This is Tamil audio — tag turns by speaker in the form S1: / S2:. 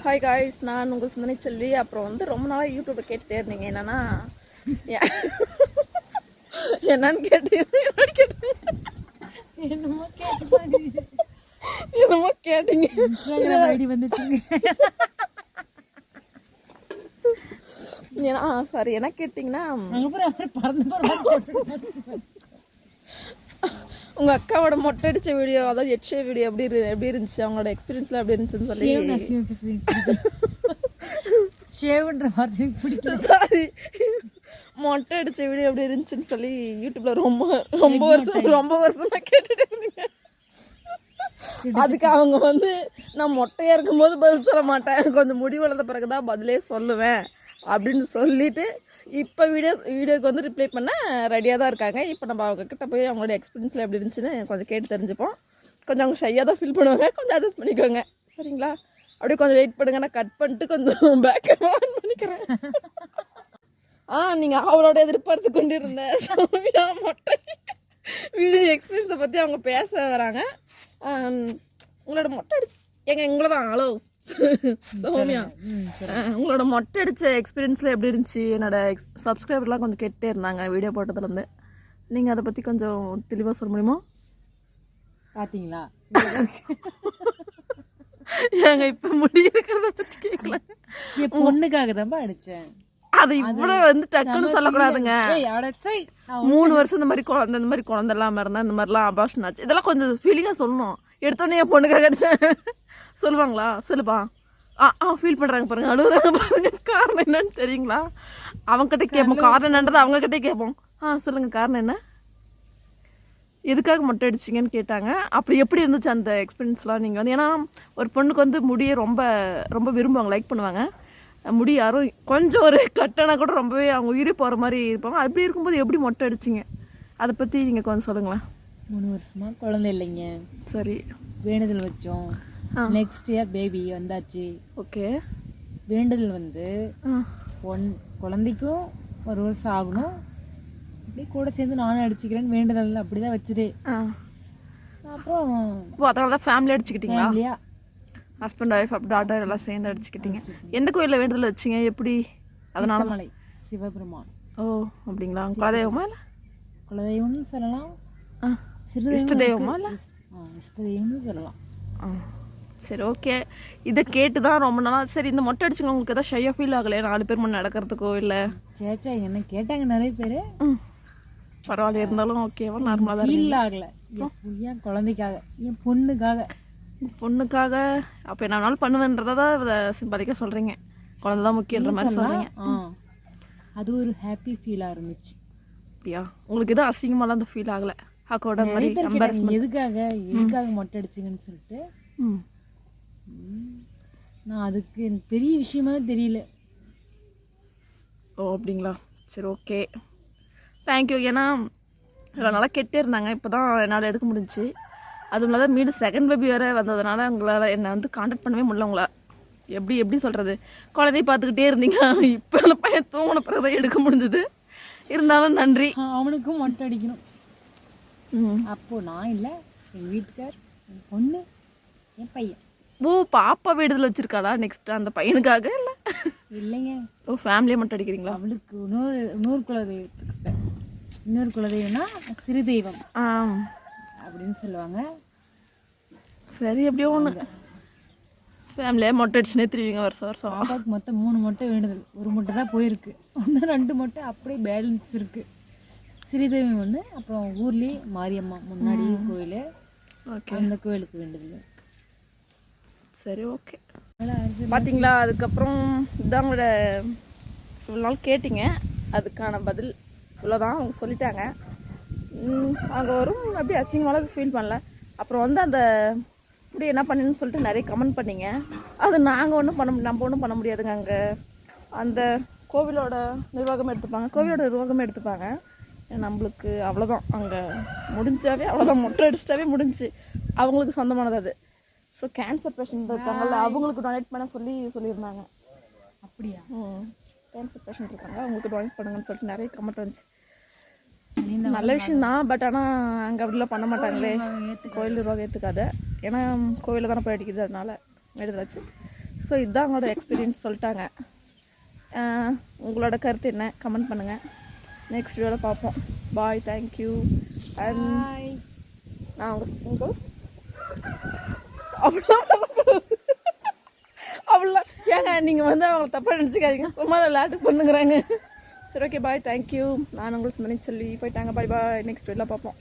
S1: ஹாய் காய்ஸ், நான் உங்கள் சிந்தனை செல்வி. அப்புறம் வந்து ரொம்ப நாளாக யூடியூப்பை கேட்டுகிட்டே இருந்தீங்க. என்னன்னு என்னமோ கேட்டீங்க. சாரி, என்ன கேட்டிங்கன்னா, உங்கள் அக்காவோட மொட்டை அடித்த வீடியோ, அதாவது ஹெட்ஷே வீடியோ எப்படி இருந்துச்சு, அவங்களோட எக்ஸ்பீரியன்ஸ்லாம் எப்படி இருந்துச்சுன்னு சொல்லி. சாரி, மொட்டை அடித்த வீடியோ எப்படி இருந்துச்சுன்னு சொல்லி யூடியூப்ல ரொம்ப வருஷமா கேட்டுட்டு இருந்தீங்க. அதுக்கு அவங்க வந்து நான் மொட்டையாக இருக்கும்போது பதில் சொல்ல மாட்டேன், கொஞ்சம் முடி வளர்ந்த பிறகு தான் பதிலே சொல்லுவேன் அப்படின்னு சொல்லிட்டு இப்போ வீடியோக்கு வந்து ரிப்ளை பண்ண ரெடியாக தான் இருக்காங்க. இப்போ நம்ம அவங்கக்கிட்ட போய் அவங்களோட எக்ஸ்பீரியன்ஸில் எப்படி இருந்துச்சுன்னு கொஞ்சம் கேட்டு தெரிஞ்சுப்போம். கொஞ்சம் அவங்க ஷையாக தான் ஃபீல் பண்ணுவாங்க, கொஞ்சம் அட்ஜஸ்ட் பண்ணிக்கோங்க சரிங்களா. அப்படியே கொஞ்சம் வெயிட் பண்ணுங்க, நான் கட் பண்ணிட்டு கொஞ்சம் பேக் ஆன் பண்ணிக்கிறேன். நீங்கள் அவரோட எதிர்பார்த்து கொண்டு இருந்த சௌமியா மொட்டை வீடியோ எக்ஸ்பீரியன்ஸை பற்றி அவங்க பேச வராங்க. உங்களோட மொட்டை அடிச்சு எங்களை தான் ஹலோ சௌமியா, உங்களோட மொட்டை அடித்த எக்ஸ்பீரியன்ஸில் எப்படி இருந்துச்சு? என்னோட சப்ஸ்கிரைபர்லாம் கொஞ்சம் கேட்டே இருந்தாங்க வீடியோ போட்டதுலேருந்து. நீங்கள் அதை பற்றி கொஞ்சம் தெளிவாக சொல்ல முடியுமா?
S2: பார்த்தீங்களா,
S1: ஏங்க இப்போ முடி இருக்கிறத பற்றி கேட்கல.
S2: என் பொண்ணுக்காக தான் அடித்தேன்.
S1: அது இவ்வளோ வந்து டக்குன்னு சொல்லக்கூடாதுங்க. 3 வருஷம் இந்த மாதிரி குழந்தை இல்லாமல் இருந்தால் இந்த மாதிரிலாம் அபார்ஷன் ஆச்சு, இதெல்லாம் கொஞ்சம் ஃபீலிங்காக சொல்லணும். எடுத்தோடனே என் பொண்ணுக்காக அடித்தேன் சொல்லுவாங்களா? சொல்லுப்பா. ஃபீல் பண்ணுறாங்க பாருங்க, அழுகுறாங்க பாருங்க. காரணம் என்னன்னு தெரியுங்களா? அவங்ககிட்ட கேட்போம், காரணம் என்னன்றது அவங்ககிட்டே கேட்போம். சொல்லுங்கள், காரணம் என்ன, எதுக்காக மொட்டை அடிச்சிங்கன்னு கேட்டாங்க. அப்படி எப்படி இருந்துச்சு அந்த எக்ஸ்பீரியன்ஸ்லாம்? நீங்கள் வந்து ஏன்னா ஒரு பொண்ணுக்கு வந்து முடியை ரொம்ப ரொம்ப விரும்புவாங்க, லைக் பண்ணுவாங்க. முடி யாரும் கொஞ்சம் ஒரு கட்டணா கூட ரொம்பவே அவங்க உயிரி போகிற மாதிரி இருப்பாங்க. அப்படி இருக்கும்போது எப்படி மொட்டை அடிச்சிங்க, அதை பற்றி நீங்கள் கொஞ்சம் சொல்லுங்களேன்.
S2: 3 வருஷமா குழந்தை இல்லைங்க.
S1: சரி,
S2: வேண்டுதல் வச்சோம். நெக்ஸ்ட் இயர் பேபி வந்தாச்சு.
S1: ஓகே.
S2: வேண்டுதல் வந்து குழந்தைக்கும் 1 வருஷம் ஆகணும், அப்படியே கூட சேர்ந்து நானும் அடிச்சுக்கிறேன்னு வேண்டுதல் அப்படிதான் வச்சுது. அப்புறம்
S1: அதனால தான் ஃபேமிலி அடிச்சுக்கிட்டீங்களா?
S2: ஃபேமிலியா,
S1: ஹஸ்பண்ட் ஒய்ஃப் டாட்டர் எல்லாம் சேர்ந்து அடிச்சுக்கிட்டீங்க. எந்த கோயிலில் வேண்டுதல் வச்சிங்க, எப்படி? அதனால
S2: மலை சிவபெருமான்.
S1: ஓ அப்படிங்களா? குலதெய்வமா இல்லை?
S2: குலதெய்வம்னு சொல்லலாம்,
S1: இஷ்ட தெய்வமா இல்லை?
S2: இஷ்ட தெய்வம்னு சொல்லலாம்.
S1: சரி, ஓகே. இதை கேட்டு தான் ரொம்ப நாளாக சரி இந்த மொட்டை அடிச்சுங்க உங்களுக்கு எதாவது ஷையாக ஃபீல் ஆகலையா 4 பேர் முன்னே நடக்கிறதுக்கோ இல்லை?
S2: சேச்சா, என்ன கேட்டாங்க நிறைய பேர்.
S1: பரவாயில்ல, இருந்தாலும் ஓகேவா, நார்மலாக தான்
S2: ஃபீல் ஆகலை. என் குழந்தைக்காக, என் பொண்ணுக்காக.
S1: அப்போ என்னாலும் பண்ணுவேன்றதை தான் சிம்பாலிக்காக சொல்கிறீங்க, குழந்தை தான் முக்கியன்ற மாதிரி சொல்கிறீங்க.
S2: அது ஒரு ஹாப்பி ஃபீலாக இருந்துச்சு.
S1: அப்படியா? உங்களுக்கு எதுவும் அசிங்கமாலாம் அந்த ஃபீல் ஆகலை? அக்கோட மாதிரி
S2: எதுக்காக மொட்டை அடிச்சிங்கன்னு சொல்லிட்டு நான் அதுக்கு எனக்கு பெரிய விஷயமா தெரியல.
S1: ஓ அப்படிங்களா? சரி, ஓகே, தேங்க்யூ. ஏன்னா இவ்வளோ நாளாக கெட்டே இருந்தாங்க, இப்போ தான் என்னால் எடுக்க முடிஞ்சிச்சு. அதுவும் இல்லாத மீண்டும் செகண்ட் பேபி வேறு வந்ததுனால உங்களால் என்னை வந்து கான்டாக்ட் பண்ணவே முடியல. உங்களை எப்படி சொல்கிறது, குழந்தைய பார்த்துக்கிட்டே இருந்தீங்க. இப்போ அந்த பையன் தூங்கின பிறகு தான் எடுக்க முடிஞ்சது. இருந்தாலும் நன்றி.
S2: அவனுக்கும் மொட்டை அடிக்கணும். அப்போ நான் இல்லை, என் வீட்டுக்கார், என் பொண்ணு, என் பையன்.
S1: ஓ, பாப்பா வேண்டுதல் வச்சிருக்காளா நெக்ஸ்ட் அந்த பையனுக்காக? இல்லை
S2: இல்லைங்க,
S1: ஓ ஃபேமிலியை மட்டும் அடிக்கிறீங்களா?
S2: அவளுக்கு இன்னொரு குலதெய்வத்துக்கிட்ட, இன்னொரு குலதெய்வம்னா சிறு தெய்வம் அப்படின்னு சொல்லுவாங்க.
S1: சரி, எப்படியோ ஒன்று ஃபேமிலியாக மொட்டை அடிச்சுனே திருவிங்க வருஷம்.
S2: பாப்பாவுக்கு மொத்தம் 3 மொட்டை வேண்டுதல், 1 மொட்டை தான் போயிருக்கு, 2 மொட்டை அப்படியே பேலன்ஸ் இருக்குது. சிறிதெய்வம் ஒன்று, அப்புறம் ஊர்லேயே மாரியம்மா முன்னாடி கோயில், அந்த கோயிலுக்கு வேண்டுதல்.
S1: சரி, ஓகே. பார்த்தீங்களா, அதுக்கப்புறம் இதான் உங்களோட இவ்வளோ நாள் கேட்டிங்க, அதுக்கான பதில் இவ்வளோதான். அவங்க சொல்லிட்டாங்க. அவங்க வரும் அப்படி அசிங்கமாக ஃபீல் பண்ணல. அப்புறம் வந்து அந்த இப்படி என்ன பண்ணுன்னு சொல்லிட்டு நிறைய கமெண்ட் பண்ணிங்க. அது நாங்கள் நம்ம ஒன்றும் பண்ண முடியாதுங்க. அங்கே அந்த கோவிலோட நிர்வாகமே எடுத்துப்பாங்க. நம்மளுக்கு அவ்வளோதான், அங்கே முடிஞ்சாவே அவ்வளோதான், மொட்டை அடிச்சிட்டாவே முடிஞ்சு. அவங்களுக்கு சொந்தமானது அது. ஸோ கேன்சர் பேஷண்ட் இருக்காங்கல்ல, அவங்களுக்கு டொனேட் பண்ண சொல்லியிருந்தாங்க.
S2: அப்படியா?
S1: கேன்சர் பேஷண்ட் இருக்காங்க, அவங்களுக்கு டொனேட் பண்ணுங்கன்னு சொல்லிட்டு நிறைய கமெண்ட் வந்துச்சு. நல்ல விஷயம் தான், பட் ஆனால் அங்கே அப்படிலாம் பண்ண மாட்டாங்களே, கோயில் நிர்வாகம் ஏற்றுக்காத. ஏன்னா கோவிலில் தானே போய் அடிக்குது, அதனால வேண்டுதல் வச்சு. ஸோ இதுதான் அவங்களோட எக்ஸ்பீரியன்ஸ் சொல்லிட்டாங்க. உங்களோட கருத்து என்ன கமெண்ட் பண்ணுங்கள். நெக்ஸ்ட் வீடியோவில் பார்ப்போம். பாய், தேங்க்யூ. அண்ட் நான் உங்கள் அவ்வளோதான். ஏங்க நீங்கள் வந்து அவங்கள தப்பாக நினச்சிக்காதீங்க, சும்மா விளையாட்டு பண்ணுங்கிறாங்க. சரி, ஓகே, பாய், தேங்க்யூ. நான் உங்களுக்கு சொல்லி போயிட்டாங்க. பாய் பாய். நெக்ஸ்ட் வீடியோவில் பார்ப்போம்.